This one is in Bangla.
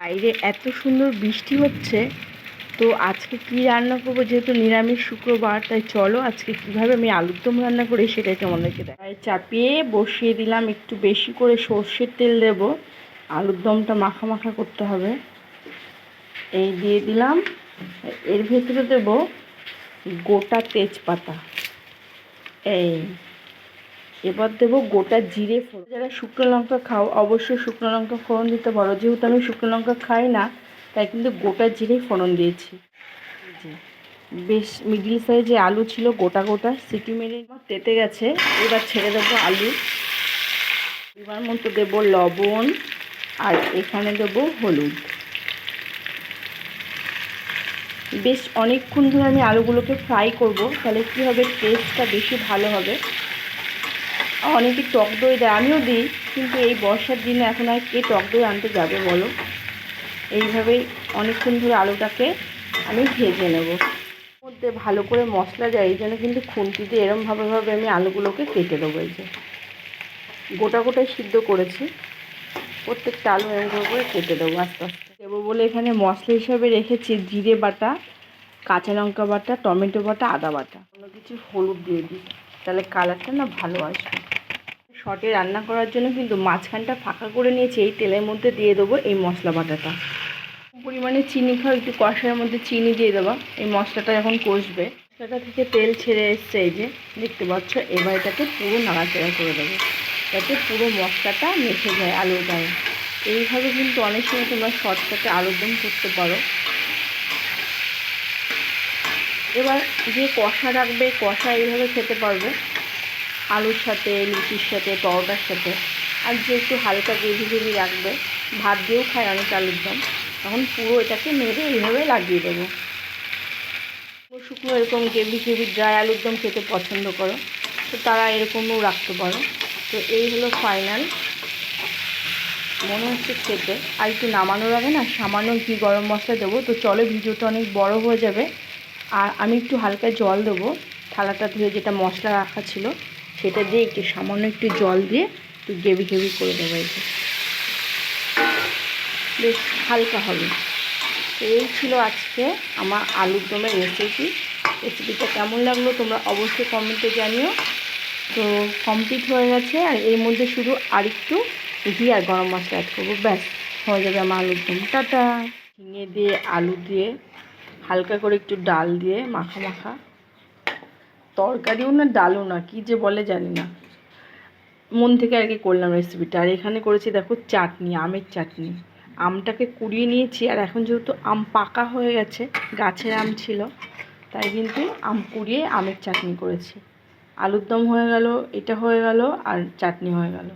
বাইরে এত সুন্দর বৃষ্টি হচ্ছে, তো আজকে কি রান্না করবো, যেহেতু নিরামিষ শুক্রবার, তাই চলো আজকে কিভাবে আমি আলুর দম রান্না করি সেটাই তোমাদেরকে দেখাই। চাপিয়ে বসিয়ে দিলাম, একটু বেশি করে সর্ষের তেল দেব, আলুর দমটা মাখা মাখা করতে হবে। এই দিয়ে দিলাম, এর ভেতরে দেব গোটা তেজপাতা, এই এবার দেবো গোটা জিরে ফোড়ন। যারা শুকনো লঙ্কা খাও অবশ্যই শুকনো লঙ্কা ফোড়ন দিতে পারো, যেহেতু আমি শুকনো লঙ্কা খাই না তাই কিন্তু গোটা জিরে ফোড়ন দিয়েছি। বেশ মিডিল সাইজে আলু ছিল, গোটা গোটা সিটি মেরে তেতে গেছে। এবার ছেড়ে দেবো আলু, এবার মতো দেবো লবণ, আর এখানে দেবো হলুদ। বেশ অনেকক্ষণ ধরে আমি আলুগুলোকে ফ্রাই করব, তাহলে কী হবে, টেস্টটা বেশি ভালো হবে। অনেকে টক দই দেয়, আমিও দিই, কিন্তু এই বর্ষার দিনে এখন আর কে টক দই আনতে যাবে বলো। এইভাবেই অনেকক্ষণ ধরে আলুটাকে আমি ভেজে নেব। মধ্যে ভালো করে মশলা যায়, এই জন্য কিন্তু খুন্তি দিয়ে এরমভাবে আমি আলুগুলোকে কেটে দেবো। এই যে গোটা গোটাই সিদ্ধ করেছি, প্রত্যেকটা আলু এরকম করে কেটে দেবো আস্তে আস্তে। দেবো বলে এখানে মশলা হিসাবে রেখেছি জিরে বাটা, কাঁচা লঙ্কা বাটা, টমেটো বাটা, আদা বাটা, কোনো কিছু হলুদ দিয়ে দিই, তাহলে কালারটা না ভালো আসবে। শর্টে রান্না করার জন্য কিন্তু মাঝখানটা ফাঁকা করে নিয়েছি, এই তেলের মধ্যে দিয়ে দেবো এই মশলা বাটাটা। পরিমাণে চিনি খাও, একটু কষার মধ্যে চিনি দিয়ে দেবো, এই মশলাটা যখন কষবে, মশলাটা থেকে তেল ছেড়ে এসছে, এই যে দেখতে পাচ্ছ। এবার এটাকে পুরো নাড়াচাড়া করে দেবো, যাতে পুরো মশলাটা মেখে যায় আলুর গায়ে। এইভাবে কিন্তু অনেক সময় তোমরা শর্টকাটে আলুর দম করতে পারো। এবার যে কষা রাখবে, কষা এইভাবে খেতে পারবে আলুর সাথে, লুচির সাথে, পরোটার সাথে। আর যে একটু হালকা গ্রেভি রাখবে, ভাত দিয়েও খায় অনেক আলুর দম, তখন পুরো এটাকে নেড়ে এইভাবে লাগিয়ে দেবো। শুকনো এরকম গ্রেভি ড্রাই আলুর দম খেতে পছন্দ করো, তো তারা এরকমও রাখতে পারো। তো এই হলো ফাইনাল, মনে হচ্ছে খেতে। আর একটু নামানোর আগে না সামান্য ঘি গরম মশলা দেবো। তো চলো, ভিডিওটা অনেক বড় হয়ে যাবে। আর আমি একটু হালকা জল দেবো, থালাটা ধুয়ে যেটা মশলা রাখা ছিল সেটা দিয়ে একটু সামান্য একটু জল দিয়ে একটু গ্রেভি করে দেবো। এই যে বেশ হালকা হবে। তো এই ছিল আজকে আমার আলুর দমের রেসিপিটা কেমন লাগলো তোমরা অবশ্যই কমেন্টে জানিও। তো কমপ্লিট হয়ে গেছে, আর এর মধ্যে শুধু আরেকটু ঘি আর গরম মশলা অ্যাড করবো, ব্যাস হয়ে যাবে আমার আলুর দম। টাটা। ঝিঙে দিয়ে আলু দিয়ে হালকা করে একটু ডাল দিয়ে মাখা মাখা, তরকারিও না ডালও না, কি যে বলে জানি না, মন থেকে আর কি করলাম রেসিপিটা। আর এখানে করেছি দেখো চাটনি, আমের চাটনি। আমটাকে কুড়িয়ে নিয়েছি, আর এখন যেহেতু আম পাকা হয়ে গেছে, গাছের আম ছিল, তাই কিন্তু আম কুড়িয়ে আমের চাটনি করেছি। আলুর দম হয়ে গেল, এটা হয়ে গেল, আর চাটনি হয়ে গেল।